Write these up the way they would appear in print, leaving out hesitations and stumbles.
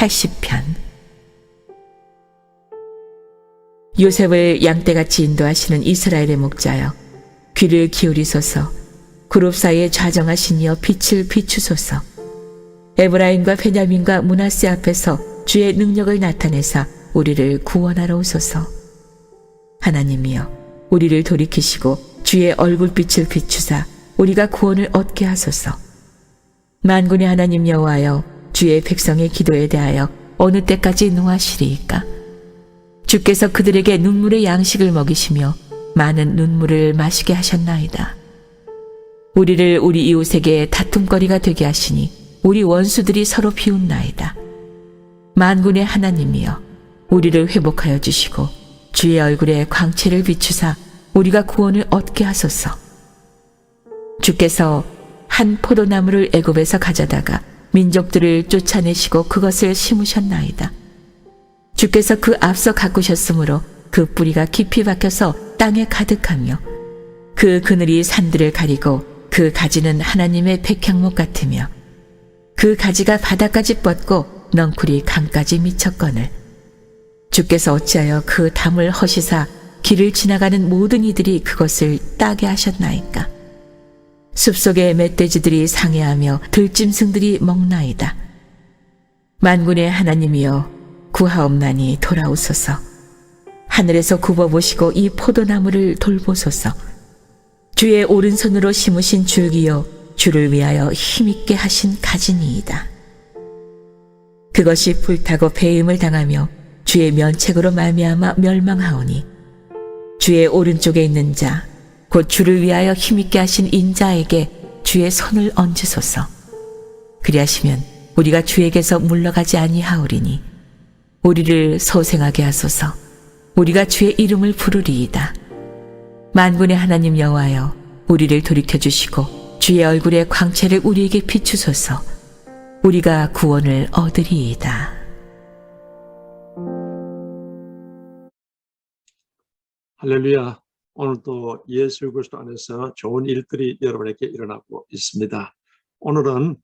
80편. 요셉을 양떼같이 인도하시는 이스라엘의 목자여, 귀를 기울이소서. 그룹 사이에 좌정하신 이여 빛을 비추소서. 에브라임과 베냐민과 므낫세 앞에서 주의 능력을 나타내사 우리를 구원하러 오소서. 하나님이여, 우리를 돌이키시고 주의 얼굴빛을 비추사 우리가 구원을 얻게 하소서. 만군의 하나님 여호와여, 주의 백성의 기도에 대하여 어느 때까지 노하시리이까? 주께서 그들에게 눈물의 양식을 먹이시며 많은 눈물을 마시게 하셨나이다. 우리를 우리 이웃에게 다툼거리가 되게 하시니 우리 원수들이 서로 비웃나이다. 만군의 하나님이여, 우리를 회복하여 주시고 주의 얼굴에 광채를 비추사 우리가 구원을 얻게 하소서. 주께서 한 포도나무를 애굽에서 가져다가 민족들을 쫓아내시고 그것을 심으셨나이다. 주께서 그 앞서 가꾸셨으므로 그 뿌리가 깊이 박혀서 땅에 가득하며 그 그늘이 산들을 가리고 그 가지는 하나님의 백향목 같으며 그 가지가 바다까지 뻗고 넝쿨이 강까지 미쳤거늘 주께서 어찌하여 그 담을 허시사 길을 지나가는 모든 이들이 그것을 따게 하셨나이까? 숲속의 멧돼지들이 상해하며 들짐승들이 먹나이다. 만군의 하나님이여, 구하옵나니 돌아오소서. 하늘에서 굽어보시고 이 포도나무를 돌보소서. 주의 오른손으로 심으신 줄기요, 주를 위하여 힘있게 하신 가지니이다. 그것이 불타고 배임을 당하며 주의 면책으로 말미암아 멸망하오니 주의 오른쪽에 있는 자, 곧 주를 위하여 힘있게 하신 인자에게 주의 손을 얹으소서. 그리하시면 우리가 주에게서 물러가지 아니하오리니 우리를 소생하게 하소서. 우리가 주의 이름을 부르리이다. 만군의 하나님 여호와여, 우리를 돌이켜주시고 주의 얼굴의 광채를 우리에게 비추소서. 우리가 구원을 얻으리이다. 할렐루야. 오늘도 예수 그리스도 안에서 좋은 일들이 여러분에게 일어나고 있습니다. 오늘은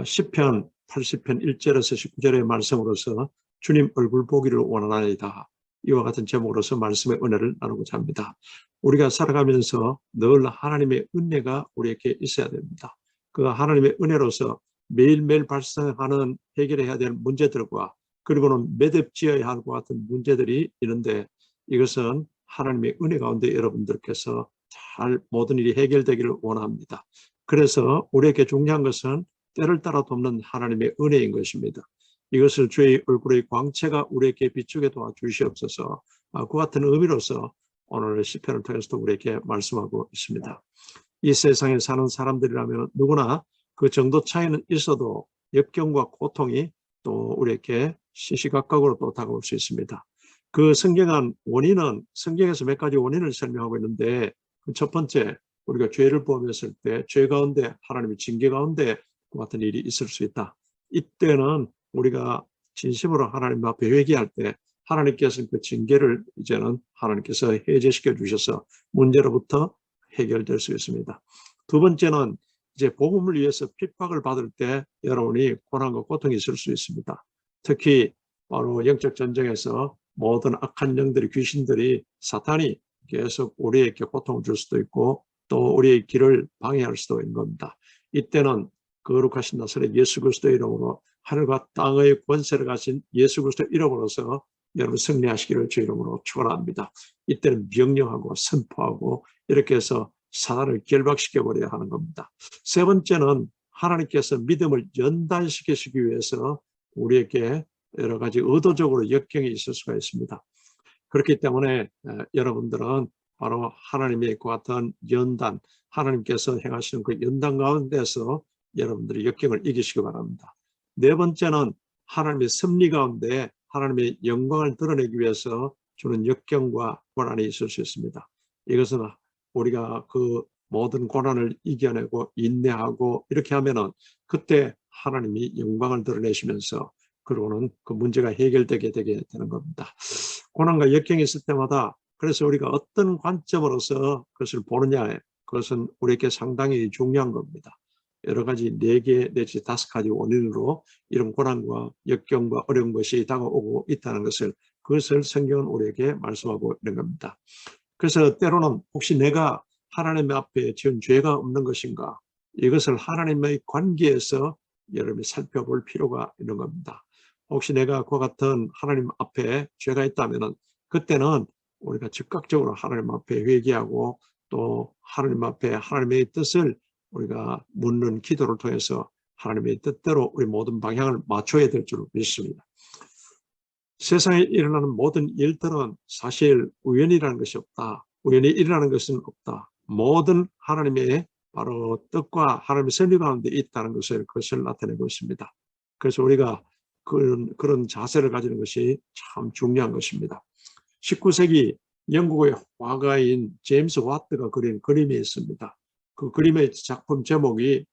시편 80편 1절에서 19절의 말씀으로서 주님 얼굴 보기를 원하나이다, 이와 같은 제목으로서 말씀의 은혜를 나누고자 합니다. 우리가 살아가면서 늘 하나님의 은혜가 우리에게 있어야 됩니다. 그 하나님의 은혜로서 매일매일 발생하는 해결해야 될 문제들과 그리고는 매듭지어야 할 것 같은 문제들이 있는데, 이것은 하나님의 은혜 가운데 여러분들께서 잘 모든 일이 해결되기를 원합니다. 그래서 우리에게 중요한 것은 때를 따라 돕는 하나님의 은혜인 것입니다. 이것을 주의 얼굴의 광채가 우리에게 비추게 도와주시옵소서. 그 같은 의미로서 오늘 시편을 통해서도 우리에게 말씀하고 있습니다. 이 세상에 사는 사람들이라면 누구나 그 정도 차이는 있어도 역경과 고통이 또 우리에게 시시각각으로 또 다가올 수 있습니다. 그 성경한 원인은 성경에서 몇 가지 원인을 설명하고 있는데, 그 첫 번째, 우리가 죄를 범했을 때 죄 가운데 하나님의 징계 가운데 그 같은 일이 있을 수 있다. 이때는 우리가 진심으로 하나님 앞에 회개할 때 하나님께서는 그 징계를 이제는 하나님께서 해제시켜 주셔서 문제로부터 해결될 수 있습니다. 두 번째는 이제 복음을 위해서 핍박을 받을 때 여러분이 고난과 고통이 있을 수 있습니다. 특히 바로 영적 전쟁에서 모든 악한 영들이, 귀신들이, 사탄이 계속 우리에게 고통을 줄 수도 있고 또 우리의 길을 방해할 수도 있는 겁니다. 이때는 거룩하신 나사렛 예수 그리스도의 이름으로 하늘과 땅의 권세를 가진 예수 그리스도의 이름으로서 여러분 승리하시기를 주 이름으로 축원합니다. 이때는 명령하고 선포하고 이렇게 해서 사단을 결박시켜버려야 하는 겁니다. 세 번째는 하나님께서 믿음을 연단시키시기 위해서 우리에게 여러 가지 의도적으로 역경이 있을 수가 있습니다. 그렇기 때문에 여러분들은 바로 하나님의 그 같은 연단, 하나님께서 행하시는 그 연단 가운데서 여러분들이 역경을 이기시기 바랍니다. 네 번째는 하나님의 섭리 가운데 하나님의 영광을 드러내기 위해서 주는 역경과 고난이 있을 수 있습니다. 이것은 우리가 그 모든 고난을 이겨내고 인내하고 이렇게 하면은 그때 하나님이 영광을 드러내시면서 그러고는 그 문제가 해결되게 되는 겁니다. 고난과 역경이 있을 때마다 그래서 우리가 어떤 관점으로서 그것을 보느냐, 그것은 우리에게 상당히 중요한 겁니다. 여러 가지 4개 내지 5가지 원인으로 이런 고난과 역경과 어려운 것이 다가오고 있다는 것을 그것을 성경은 우리에게 말씀하고 있는 겁니다. 그래서 때로는 혹시 내가 하나님 앞에 지은 죄가 없는 것인가 이것을 하나님의 관계에서 여러분이 살펴볼 필요가 있는 겁니다. 혹시 내가 그와 같은 하나님 앞에 죄가 있다면 그때는 우리가 즉각적으로 하나님 앞에 회개하고 또 하나님 앞에 하나님의 뜻을 우리가 묻는 기도를 통해서 하나님의 뜻대로 우리 모든 방향을 맞춰야 될 줄 믿습니다. 세상에 일어나는 모든 일들은 사실 우연이라는 것이 없다. 우연히 일어나는 것은 없다. 모든 하나님의 바로 뜻과 하나님의 섭리 가운데 있다는 것을 그것을 나타내고 있습니다. 그래서 우리가 그런 자세를 가지는 것이 참 중요한 것입니다. 19세기 영국의 화가인 제임스 와트가 그린 그림이 있습니다. 그 그림의 작품 제목이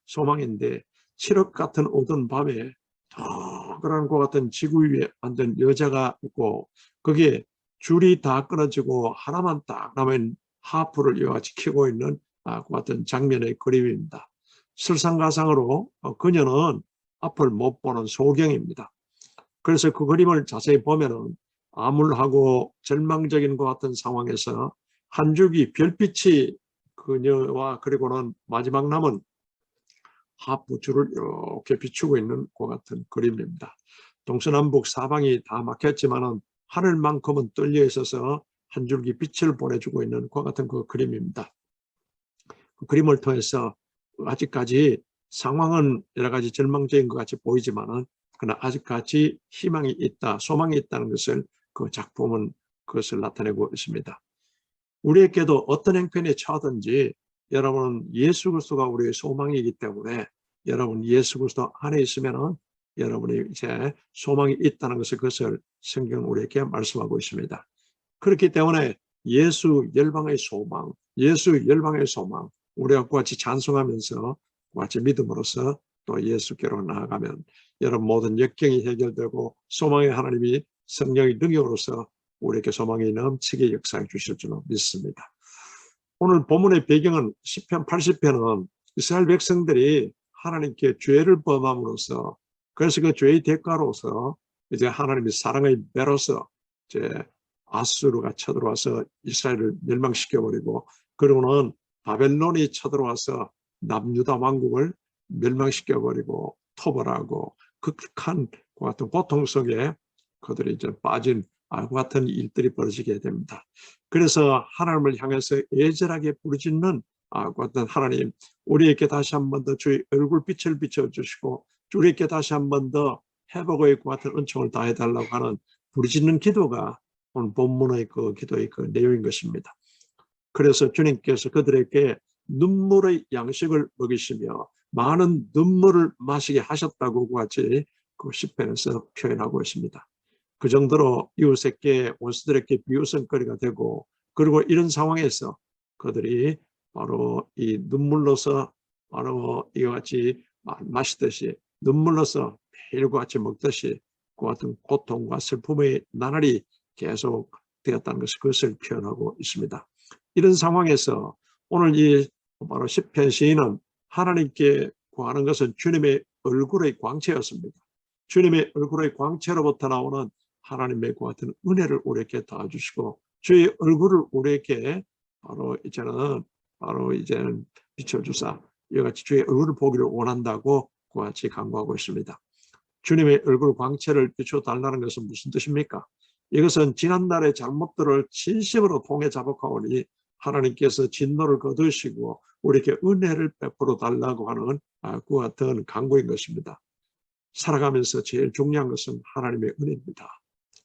소망인데 칠흑 같은 어두운 밤에 그런 것 같은 지구 위에 앉은 여자가 있고 거기에 줄이 다 끊어지고 하나만 딱 남은 하프를 이와 같이 켜고 있는 그 같은 장면의 그림입니다. 설상가상으로 그녀는 앞을 못 보는 소경입니다. 그래서 그 그림을 자세히 보면은 암울하고 절망적인 것 같은 상황에서 한 줄기 별빛이 그녀와 그리고는 마지막 남은 하프줄을 이렇게 비추고 있는 것 같은 그림입니다. 동서남북 사방이 다 막혔지만은 하늘만큼은 뚫려 있어서 한 줄기 빛을 보내주고 있는 것 같은 그 그림입니다. 그 그림을 통해서 아직까지 상황은 여러 가지 절망적인 것 같이 보이지만은 그러나 아직까지 희망이 있다, 소망이 있다는 것을 그 작품은 그것을 나타내고 있습니다. 우리에게도 어떤 형편에 처하든지 여러분 예수 그리스도가 우리의 소망이기 때문에 여러분 예수 그리스도 안에 있으면은 여러분이 이제 소망이 있다는 것을 그것을 성경은 우리에게 말씀하고 있습니다. 그렇기 때문에 예수 열방의 소망, 예수 열방의 소망 우리가 같이 찬송하면서 같이 믿음으로써 또 예수께로 나아가면 여러분 모든 역경이 해결되고 소망의 하나님이 성령의 능력으로서 우리에게 소망이 넘치게 역사해 주실 줄로 믿습니다. 오늘 본문의 배경은 시편 80편은 이스라엘 백성들이 하나님께 죄를 범함으로써 그래서 그 죄의 대가로서 이제 하나님의 사랑의 배로서 이제 아수르가 쳐들어와서 이스라엘을 멸망시켜버리고 그러고는 바벨론이 쳐들어와서 남유다 왕국을 멸망시켜버리고 토벌하고 극한 그 같은 고통 속에 그들이 이제 빠진 그 같은 일들이 벌어지게 됩니다. 그래서 하나님을 향해서 애절하게 부르짖는 그 같은 하나님, 우리에게 다시 한 번 더 주의 얼굴빛을 비춰주시고 우리에게 다시 한 번 더 회복의 그 같은 은총을 다해달라고 하는 부르짖는 기도가 오늘 본문의 그 기도의 그 내용인 것입니다. 그래서 주님께서 그들에게 눈물의 양식을 먹이시며 많은 눈물을 마시게 하셨다고 같이 그 시편에서 표현하고 있습니다. 그 정도로 이웃에게 원수들에게 비웃음거리가 되고 그리고 이런 상황에서 그들이 바로 이 눈물로서 바로 이와 같이 마시듯이 눈물로서 매일과 같이 먹듯이 그 같은 고통과 슬픔의 나날이 계속 되었다는 것을 그것을 표현하고 있습니다. 이런 상황에서 오늘 이 바로 시편 시인은 하나님께 구하는 것은 주님의 얼굴의 광채였습니다. 주님의 얼굴의 광채로부터 나오는 하나님의 그 같은 은혜를 우리에게 도와주시고 주의 얼굴을 우리에게 바로 이제는 비춰주사 이와 같이 주의 얼굴을 보기를 원한다고 그와 같이 강구하고 있습니다. 주님의 얼굴 광채를 비춰달라는 것은 무슨 뜻입니까? 이것은 지난날의 잘못들을 진심으로 통해 자복하오니 하나님께서 진노를 거두시고 우리에게 은혜를 베풀어 달라고 하는 그와 같은 강구인 것입니다. 살아가면서 제일 중요한 것은 하나님의 은혜입니다.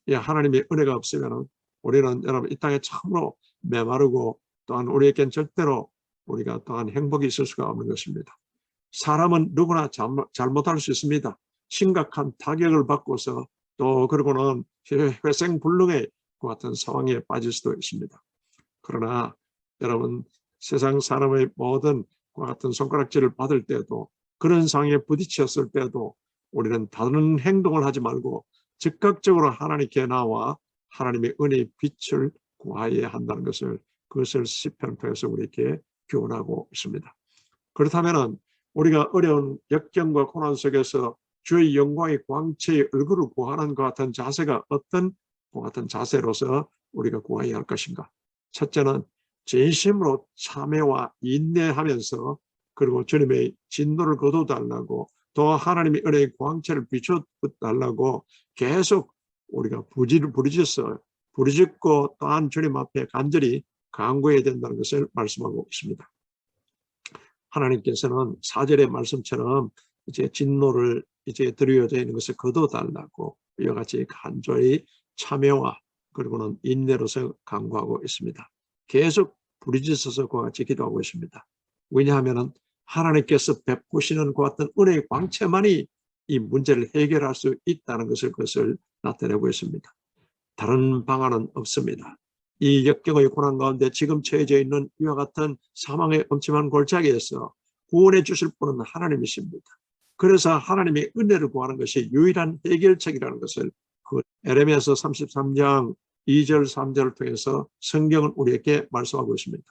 하나님의 은혜가 없으면 우리는 여러분 이 땅에 참으로 메마르고 또한 우리에겐 절대로 우리가 또한 행복이 있을 수가 없는 것입니다. 사람은 누구나 잘못할 수 있습니다. 심각한 타격을 받고서 또 그러고는 회생불능의 그 같은 상황에 빠질 수도 있습니다. 그러나 여러분 세상 사람의 모든 그 같은 손가락질을 받을 때도 그런 상황에 부딪혔을 때도 우리는 다른 행동을 하지 말고 즉각적으로 하나님께 나와 하나님의 은혜의 빛을 구하여야 한다는 것을 그것을 시편을 통해서 우리에게 교훈하고 있습니다. 그렇다면 우리가 어려운 역경과 고난 속에서 주의 영광의 광채의 얼굴을 구하는 것 같은 자세가 어떤 것 같은 자세로서 우리가 구해야 할 것인가? 첫째는 진심으로 참회와 인내하면서 그리고 주님의 진노를 거둬달라고 또 하나님의 은혜의 광채를 비춰달라고 계속 우리가 부르짖고 또한 주님 앞에 간절히 간구해야 된다는 것을 말씀하고 있습니다. 하나님께서는 4절의 말씀처럼 이제 진노를 이제 드려져 있는 것을 거둬달라고 이와 같이 간절히 참여와 그리고는 인내로서 간구하고 있습니다. 계속 부르짖어서 그와 같이 기도하고 있습니다. 왜냐하면 하나님께서 베푸시는 그 같은 은혜의 광채만이 이 문제를 해결할 수 있다는 그것을 나타내고 있습니다. 다른 방안은 없습니다. 이 역경의 고난 가운데 지금 처해져 있는 이와 같은 사망의 엄침한 골짜기에서 구원해 주실 분은 하나님이십니다. 그래서 하나님의 은혜를 구하는 것이 유일한 해결책이라는 것을 그 에레미야서 33장 2절 3절을 통해서 성경은 우리에게 말씀하고 있습니다.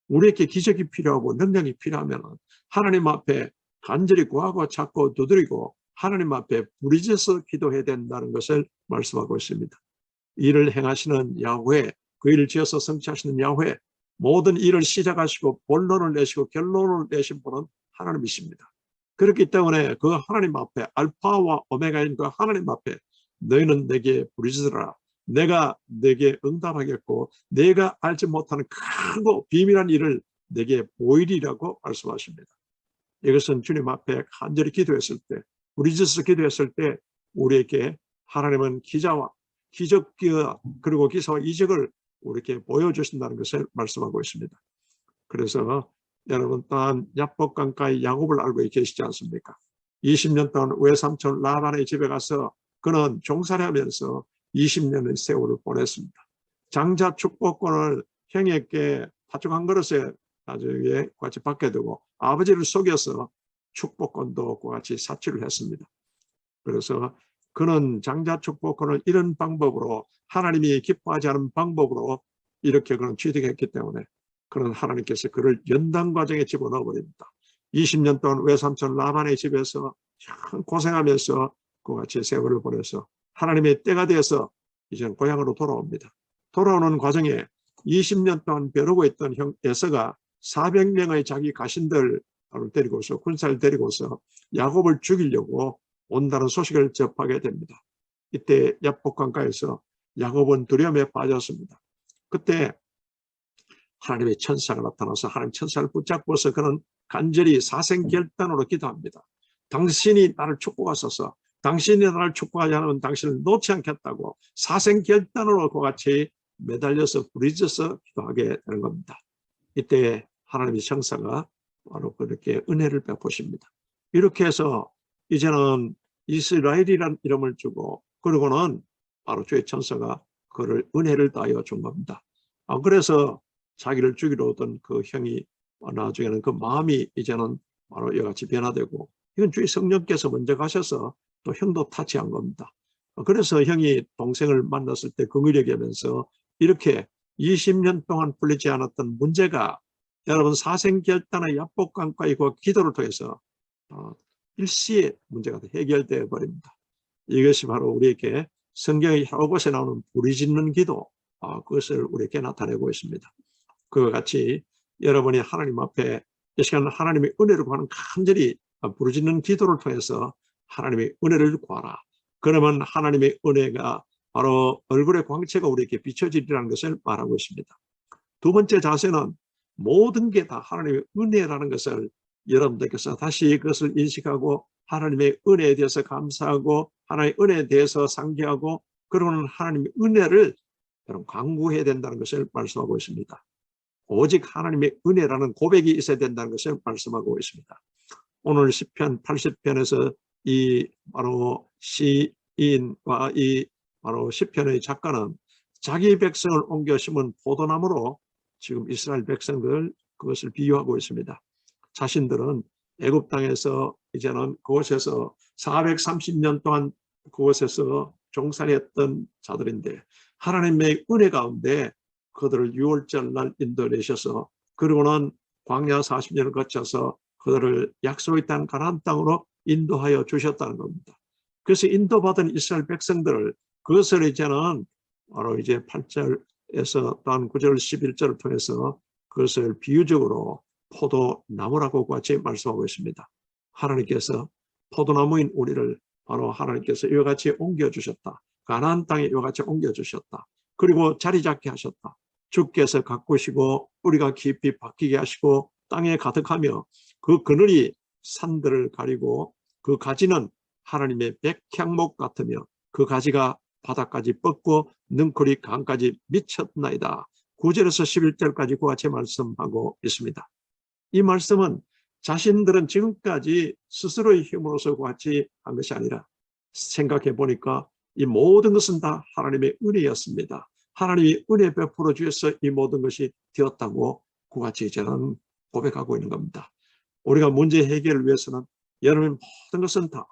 우리에게 기적이 필요하고 능력이 필요하면 하나님 앞에 간절히 구하고 찾고 두드리고 하나님 앞에 부르짖어서 기도해야 된다는 것을 말씀하고 있습니다. 일을 행하시는 야훼, 그 일을 지어서 성취하시는 야훼, 모든 일을 시작하시고 본론을 내시고 결론을 내신 분은 하나님이십니다. 그렇기 때문에 그 하나님 앞에 알파와 오메가인 그 하나님 앞에 너희는 내게 부르짖으라. 내가 내게 응답하겠고 내가 알지 못하는 크고 비밀한 일을 내게 보이리라고 말씀하십니다. 이것은 주님 앞에 간절히 기도했을 때, 부르짖어서 기도했을 때 우리에게 하나님은 기적 그리고 기사와 이적을 우리에게 보여주신다는 것을 말씀하고 있습니다. 그래서 여러분 또한 야복강가의 야곱을 알고 계시지 않습니까? 20년 동안 외삼촌 라반의 집에 가서 그는 종살이 하면서 20년의 세월을 보냈습니다. 장자 축복권을 형에게 팥죽 한 그릇에 나중에 같이 받게 되고 아버지를 속여서 축복권도 같이 사치를 했습니다. 그래서 그는 장자 축복권을 이런 방법으로 하나님이 기뻐하지 않은 방법으로 이렇게 그는 취득했기 때문에 그는 하나님께서 그를 연단 과정에 집어넣어 버립니다. 20년 동안 외삼촌 라반의 집에서 참 고생하면서 그와 같이 세월을 보내서 하나님의 때가 되어서 이제는 고향으로 돌아옵니다. 돌아오는 과정에 20년 동안 벼르고 있던 형 에서가 400명의 자기 가신들을 데리고서 군사를 데리고서 야곱을 죽이려고 온다는 소식을 접하게 됩니다. 이때 야복강가에서 야곱은 두려움에 빠졌습니다. 그때 하나님의 천사가 나타나서 하나님 천사를 붙잡고서 그는 간절히 사생결단으로 기도합니다. 당신이 나를 축복하소서. 당신이 나를 축복하지 않으면 당신을 놓지 않겠다고 사생결단으로 그같이 매달려서 부르짖어서 기도하게 되는 겁니다. 이때 하나님의 천사가 바로 그렇게 은혜를 베푸십니다. 이렇게 해서 이제는 이스라엘이라는 이름을 주고 그러고는 바로 주의 천사가 그를 은혜를 다하여 준 겁니다. 그래서 자기를 죽이러 오던 그 형이 나중에는 그 마음이 이제는 바로 이와 같이 변화되고 이건 주의 성령께서 먼저 가셔서 또 형도 타치한 겁니다. 그래서 형이 동생을 만났을 때 긍휼히 여기면서 이렇게 20년 동안 풀리지 않았던 문제가 여러분 사생결단의 야복강가의 그 기도를 통해서 일시에 문제가 해결되어 버립니다. 이것이 바로 우리에게 성경의 여러 곳에 나오는 부르짖는 기도 그것을 우리에게 나타내고 있습니다. 그와 같이 여러분이 하나님 앞에 이 시간 하나님의 은혜를 구하는 간절히 부르짖는 기도를 통해서 하나님의 은혜를 구하라. 그러면 하나님의 은혜가 바로 얼굴의 광채가 우리에게 비춰지리라는 것을 말하고 있습니다. 두 번째 자세는 모든 게 다 하나님의 은혜라는 것을 여러분들께서 다시 그것을 인식하고 하나님의 은혜에 대해서 감사하고 하나님의 은혜에 대해서 상기하고 그러면 하나님의 은혜를 여러분 강구해야 된다는 것을 말씀하고 있습니다. 오직 하나님의 은혜라는 고백이 있어야 된다는 것을 말씀하고 있습니다. 오늘 시편 80편에서 이 바로 시인과 이 바로 시편의 작가는 자기 백성을 옮겨 심은 포도나무로 지금 이스라엘 백성들 그것을 비유하고 있습니다. 자신들은 애굽 땅에서 이제는 그곳에서 430년 동안 그곳에서 종살이했던 자들인데 하나님의 은혜 가운데 그들을 유월절 날 인도내셔서 그리고는 광야 40년을 거쳐서 그들을 약속의 땅 가나안 땅으로 인도하여 주셨다는 겁니다. 그래서 인도받은 이스라엘 백성들을 그것을 이제는 바로 이제 8절에서 또한 9절 11절을 통해서 그것을 비유적으로 포도나무라고 같이 말씀하고 있습니다. 하나님께서 포도나무인 우리를 바로 하나님께서 이와 같이 옮겨주셨다. 가나안 땅에 이와 같이 옮겨주셨다. 그리고 자리 잡게 하셨다. 주께서 가꾸시고 뿌리가 깊이 박히게 하시고 땅에 가득하며 그 그늘이 산들을 가리고 그 가지는 하나님의 백향목 같으며 그 가지가 바닥까지 뻗고 능쿨이 강까지 미쳤나이다. 9절에서 11절까지 그와 같이 말씀하고 있습니다. 이 말씀은 자신들은 지금까지 스스로의 힘으로서 그와 같이 한 것이 아니라 생각해 보니까 이 모든 것은 다 하나님의 은혜였습니다. 하나님이 은혜 베풀어 주셔서 이 모든 것이 되었다고 그와 같이 이제는 고백하고 있는 겁니다. 우리가 문제 해결을 위해서는 여러분 모든 것은 다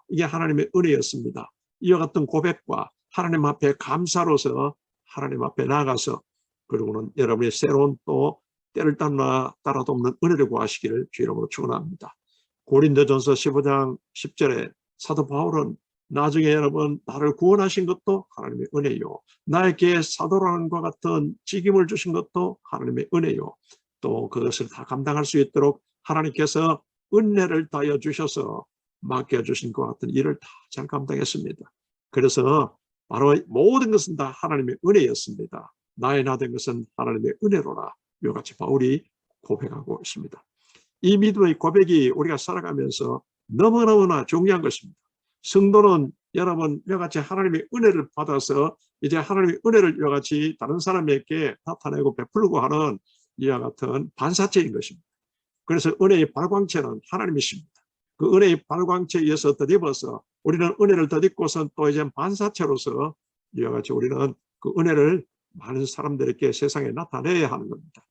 이게 하나님의 은혜였습니다. 이와 같은 고백과 하나님 앞에 감사로서 하나님 앞에 나가서 그리고는 여러분의 새로운 또 때를 따라도 없는 은혜를 구하시기를 주 이름으로 축원합니다. 고린도전서 15장 10절에 사도 바울은 나중에 여러분 나를 구원하신 것도 하나님의 은혜요. 나에게 사도라는 것 같은 직임을 주신 것도 하나님의 은혜요. 또 그것을 다 감당할 수 있도록 하나님께서 은혜를 다하여 주셔서 맡겨주신 것 같은 일을 다 잘 감당했습니다. 그래서 바로 모든 것은 다 하나님의 은혜였습니다. 나의 나 된 것은 하나님의 은혜로라. 이와 같이 바울이 고백하고 있습니다. 이 믿음의 고백이 우리가 살아가면서 너무너무나 중요한 것입니다. 성도는 여러분 이와 같이 하나님의 은혜를 받아서 이제 하나님의 은혜를 이와 같이 다른 사람에게 나타내고 베풀고 하는 이와 같은 반사체인 것입니다. 그래서 은혜의 발광체는 하나님이십니다. 그 은혜의 발광체에 의해서 덧입어서 우리는 은혜를 덧입고선 또 이제 반사체로서 이와 같이 우리는 그 은혜를 많은 사람들에게 세상에 나타내야 하는 겁니다.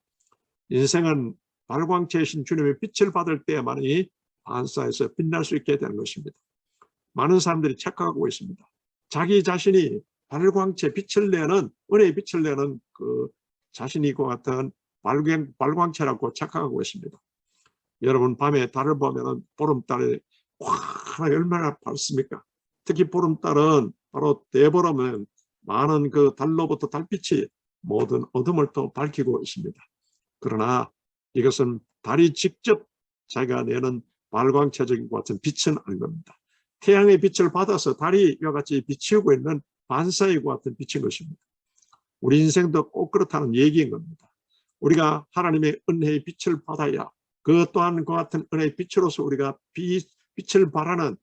인생은 발광체이신 주님의 빛을 받을 때만이 반사에서 빛날 수 있게 되는 것입니다. 많은 사람들이 착각하고 있습니다. 자기 자신이 발광체 빛을 내는 은혜의 빛을 내는 그 자신이 그 같은 발광체라고 착각하고 있습니다. 여러분 밤에 달을 보면은 보름달이 환하게 얼마나 밝습니까? 특히 보름달은 바로 대보름은 많은 그 달로부터 달빛이 모든 어둠을 또 밝히고 있습니다. 그러나 이것은 달이 직접 자기가 내는 발광체적인 것 같은 빛은 아닌 겁니다. 태양의 빛을 받아서 달이 이와 같이 비치우고 있는 반사의 것 같은 빛인 것입니다. 우리 인생도 꼭 그렇다는 얘기인 겁니다. 우리가 하나님의 은혜의 빛을 받아야 그 또한 그 같은 은혜의 빛으로서 우리가 빛을 발하는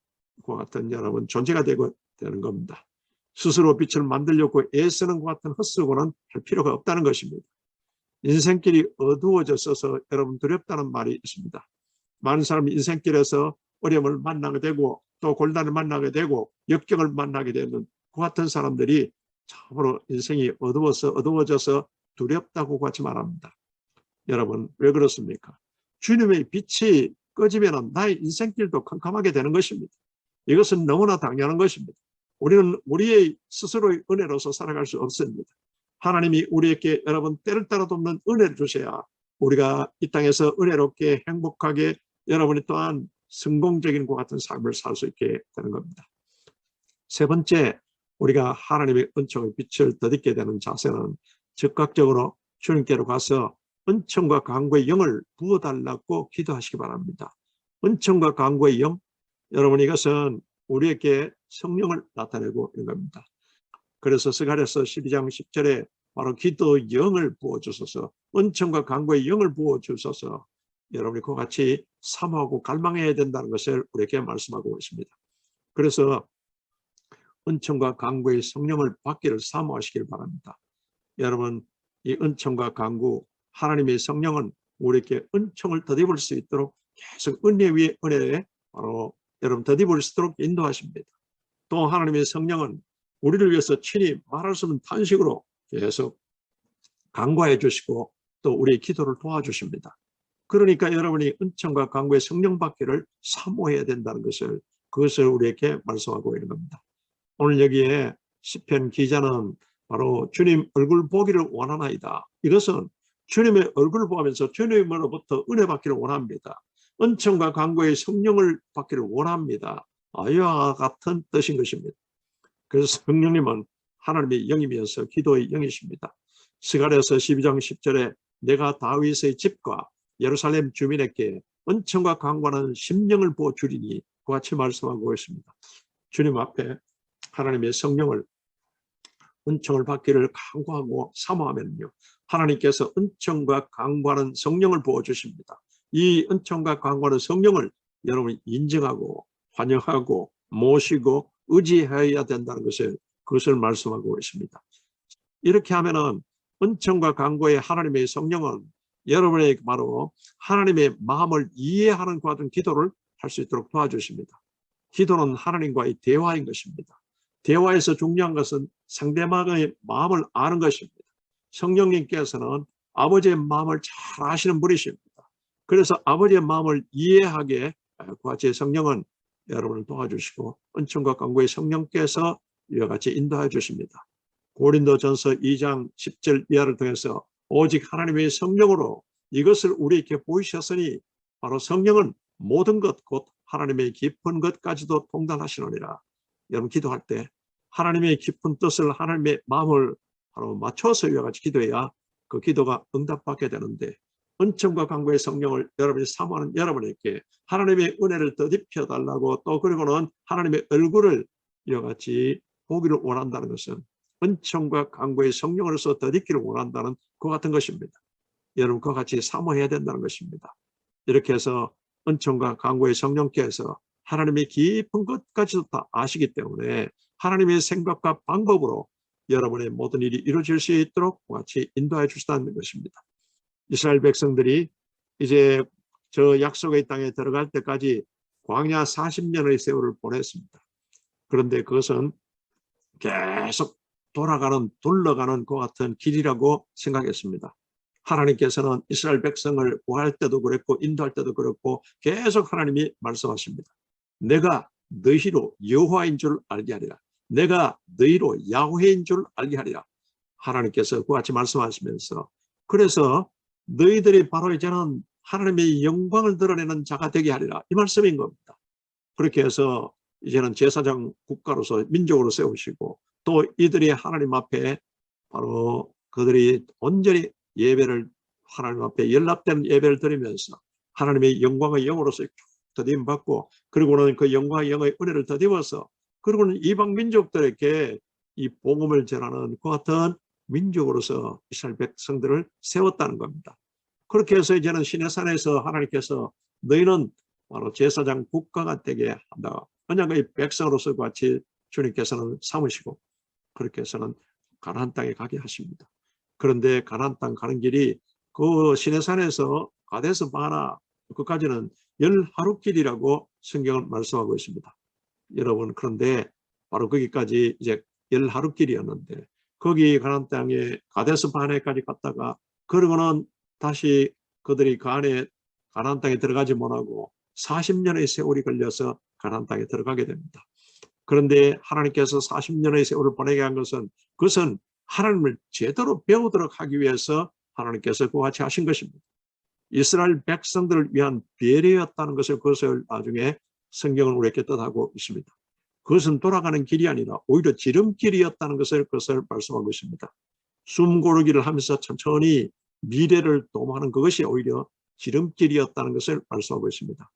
그 같은 여러분 존재가 되는 겁니다. 스스로 빛을 만들려고 애쓰는 것 같은 헛수고는 할 필요가 없다는 것입니다. 인생길이 어두워졌어서 여러분 두렵다는 말이 있습니다. 많은 사람이 인생길에서 어려움을 만나게 되고 또 곤란을 만나게 되고 역경을 만나게 되는 그 같은 사람들이 참으로 인생이 어두워져서 두렵다고 같이 말합니다. 여러분 왜 그렇습니까? 주님의 빛이 꺼지면 나의 인생길도 캄캄하게 되는 것입니다. 이것은 너무나 당연한 것입니다. 우리는 우리의 스스로의 은혜로서 살아갈 수 없습니다. 하나님이 우리에게 여러분 때를 따라도 없는 은혜를 주셔야 우리가 이 땅에서 은혜롭게 행복하게 여러분이 또한 성공적인 것 같은 삶을 살 수 있게 되는 겁니다. 세 번째, 우리가 하나님의 은총의 빛을 덧입게 되는 자세는 즉각적으로 주님께로 가서 은총과 강구의 영을 부어달라고 기도하시기 바랍니다. 은총과 강구의 영, 여러분 이것은 우리에게 성령을 나타내고 있는 겁니다. 그래서 스가랴서 12장 10절에 바로 기도의 영을 부어주소서, 은총과 강구의 영을 부어주소서, 여러분이 그와 같이 사모하고 갈망해야 된다는 것을 우리에게 말씀하고 있습니다. 그래서 은총과 강구의 성령을 받기를 사모하시길 바랍니다. 여러분 이 은총과 강구, 하나님의 성령은 우리에게 은총을 덧입을 수 있도록 계속 은혜 위에 은혜에 바로 여러분 덧입을 수 있도록 인도하십니다. 또 하나님의 성령은 우리를 위해서 친히 말할 수 없는 탄식으로 계속 강구해 주시고 또 우리의 기도를 도와주십니다. 그러니까 여러분이 은총과 강구의 성령 받기를 사모해야 된다는 것을 그것을 우리에게 말씀하고 있는 겁니다. 오늘 여기에 시편 기자는 바로 주님 얼굴 보기를 원하나이다. 이것은 주님의 얼굴을 보면서 주님으로부터 은혜 받기를 원합니다. 은총과 강구의 성령을 받기를 원합니다. 이와 같은 뜻인 것입니다. 그래서 성령님은 하나님의 영이면서 기도의 영이십니다. 스가랴서 12장 10절에 내가 다윗의 집과 예루살렘 주민에게 은총과 강구하는 심령을 부어 주리니 그와 같이 말씀하고 있습니다. 주님 앞에 하나님의 성령을 은총을 받기를 간구하고 사모하면요, 하나님께서 은총과 강구하는 성령을 부어주십니다. 이 은총과 강구하는 성령을 여러분이 인정하고 환영하고 모시고 의지해야 된다는 그것을 말씀하고 있습니다. 이렇게 하면은 은총과 강구의 하나님의 성령은 여러분에게 바로 하나님의 마음을 이해하는 그와 같은 기도를 할 수 있도록 도와주십니다. 기도는 하나님과의 대화인 것입니다. 대화에서 중요한 것은 상대방의 마음을 아는 것입니다. 성령님께서는 아버지의 마음을 잘 아시는 분이십니다. 그래서 아버지의 마음을 이해하게 그와 같이 성령은 여러분을 도와주시고 은총과 강구의 성령께서 이와 같이 인도해 주십니다. 고린도전서 2장 10절 이하를 통해서 오직 하나님의 성령으로 이것을 우리에게 보이셨으니 바로 성령은 모든 것 곧 하나님의 깊은 것까지도 통달하시느니라. 여러분 기도할 때 하나님의 깊은 뜻을 하나님의 마음을 바로 맞춰서 이와 같이 기도해야 그 기도가 응답받게 되는데, 은총과 강구의 성령을 여러분이 사모하는 여러분에게 하나님의 은혜를 더딥혀 달라고 또 그리고는 하나님의 얼굴을 이와 같이 보기를 원한다는 것은 은총과 강구의 성령으로서 더딥기를 원한다는 그 같은 것입니다. 여러분 그와 같이 사모해야 된다는 것입니다. 이렇게 해서 은총과 강구의 성령께서 하나님의 깊은 것까지도 다 아시기 때문에 하나님의 생각과 방법으로 여러분의 모든 일이 이루어질 수 있도록 같이 인도해 주시다는 것입니다. 이스라엘 백성들이 이제 저 약속의 땅에 들어갈 때까지 광야 40년의 세월을 보냈습니다. 그런데 그것은 계속 둘러가는 것 같은 길이라고 생각했습니다. 하나님께서는 이스라엘 백성을 구할 때도 그랬고 인도할 때도 그렇고 계속 하나님이 말씀하십니다. 내가 너희로 여호와인 줄 알게 하리라. 내가 너희로 야훼인 줄 알게 하리라. 하나님께서 그와 같이 말씀하시면서 그래서 너희들이 바로 이제는 하나님의 영광을 드러내는 자가 되게 하리라. 이 말씀인 겁니다. 그렇게 해서 이제는 제사장 국가로서 민족으로 세우시고 또 이들이 하나님 앞에 바로 그들이 온전히 예배를 하나님 앞에 연합된 예배를 드리면서 하나님의 영광의 영으로서 더듬 받고 그리고는 그 영광의 영의 은혜를 더듬어서 그리고는 이방 민족들에게 이 복음을 전하는 그 같은 민족으로서 이스라엘 백성들을 세웠다는 겁니다. 그렇게 해서 이제는 시내산에서 하나님께서 너희는 바로 제사장 국가가 되게 한다. 언약의 백성으로서 같이 주님께서는 삼으시고 그렇게 해서는 가나안 땅에 가게 하십니다. 그런데 가나안 땅 가는 길이 그 시내산에서 가데스 바나 그까지는 10하루길이라고 성경은 말씀하고 있습니다. 여러분 그런데 바로 거기까지 이제 10하루길이었는데 거기 가나안 땅에 가데스 바네까지 갔다가 그러고는 다시 그들이 가나안 땅에 들어가지 못하고 40년의 세월이 걸려서 가나안 땅에 들어가게 됩니다. 그런데 하나님께서 40년의 세월을 보내게 한 것은 그것은 하나님을 제대로 배우도록 하기 위해서 하나님께서 그와 같이 하신 것입니다. 이스라엘 백성들을 위한 배려였다는 그것을 나중에 성경은 우리에게 뜻하고 있습니다. 그것은 돌아가는 길이 아니라 오히려 지름길이었다는 그것을 말씀하고 있습니다. 숨 고르기를 하면서 천천히 미래를 도모하는 그것이 오히려 지름길이었다는 것을 말씀하고 있습니다.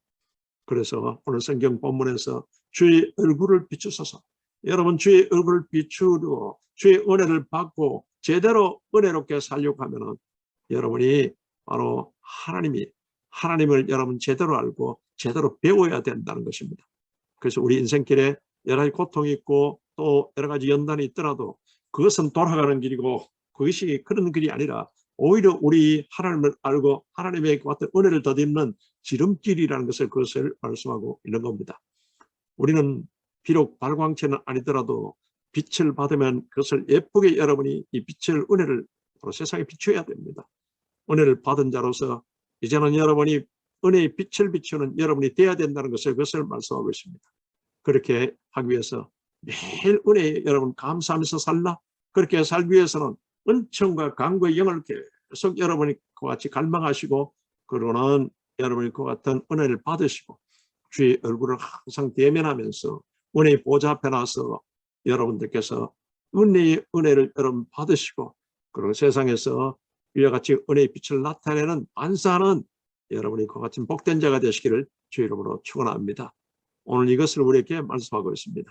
그래서 오늘 성경 본문에서 주의 얼굴을 비추소서. 여러분 주의 얼굴을 비추고 주의 은혜를 받고 제대로 은혜롭게 살려고 하면은 여러분이 바로 하나님을 여러분 제대로 알고 제대로 배워야 된다는 것입니다. 그래서 우리 인생길에 여러 가지 고통이 있고 또 여러 가지 연단이 있더라도 그것은 돌아가는 길이고 그것이 그런 길이 아니라 오히려 우리 하나님을 알고 하나님의 같은 은혜를 더듬는 지름길이라는 그것을 말씀하고 있는 겁니다. 우리는 비록 발광체는 아니더라도 빛을 받으면 그것을 예쁘게 여러분이 이 빛을 은혜를 세상에 비춰야 됩니다. 은혜를 받은 자로서 이제는 여러분이 은혜의 빛을 비추는 여러분이 되어야 된다는 그것을 말씀하고 있습니다. 그렇게 하기 위해서 매일 은혜에 여러분 감사하면서 살라. 그렇게 살기 위해서는 은총과 강구의 영을 계속 여러분이 그와 같이 갈망하시고 그러는 여러분이 그 같은 은혜를 받으시고 주의 얼굴을 항상 대면하면서 은혜의 보좌 앞에 나서 여러분들께서 은혜의 은혜를 여러분 받으시고 그리고 세상에서 이와 같이 은혜의 빛을 나타내는 반사하는 여러분이 그 같은 복된 자가 되시기를 주 이름으로 축원합니다. 오늘 이것을 우리에게 말씀하고 있습니다.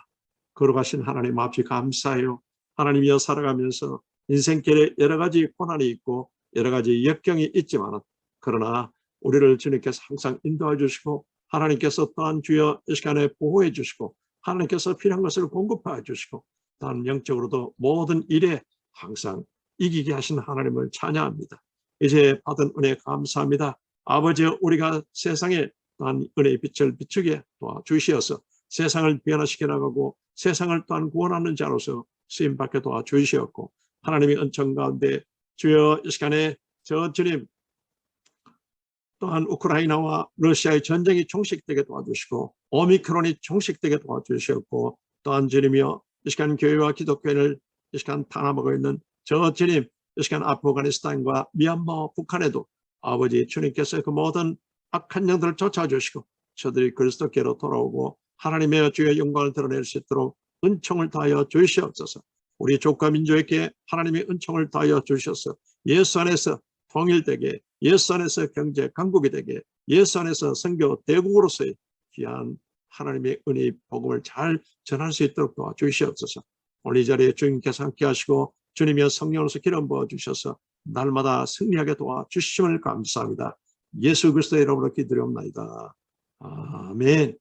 걸어가신 하나님 앞에 감사해요. 하나님이여 살아가면서 인생길에 여러 가지 고난이 있고 여러 가지 역경이 있지만 그러나 우리를 주님께서 항상 인도해 주시고 하나님께서 또한 주여 이 시간에 보호해 주시고 하나님께서 필요한 것을 공급해 주시고 또한 영적으로도 모든 일에 항상 이기게 하신 하나님을 찬양합니다. 이제 받은 은혜 감사합니다. 아버지 우리가 세상에 또한 은혜의 빛을 비추게 도와주시어서 세상을 변화시켜 나가고 세상을 또한 구원하는 자로서 쓰임받게 도와주시었고 하나님의 은총 가운데 주여 이 시간에 저 주님 또한 우크라이나와 러시아의 전쟁이 종식되게 도와주시고 오미크론이 종식되게 도와주셨고 또한 주님이여 이 시간 교회와 기독교인을 이 시간 탄압하고 있는 저 주님 이 시간 아프가니스탄과 미얀마 북한에도 아버지 주님께서 그 모든 악한 영들을 쫓아주시고 저들이 그리스도께로 돌아오고 하나님의 주의 영광을 드러낼 수 있도록 은총을 다하여 주시옵소서. 우리 족과 민족에게 하나님의 은총을 다하여 주셔서 예수 안에서 통일되게 예수 안에서 경제 강국이 되게 예수 안에서 선교 대국으로서의 귀한 하나님의 은혜의 복음을 잘 전할 수 있도록 도와주시옵소서. 오늘 이 자리에 주님께서 함께 하시고 주님의 성령으로서 기름 부어주셔서 날마다 승리하게 도와주심을 감사합니다. 예수 그리스도의 이름으로 기도드리옵나이다. 아멘.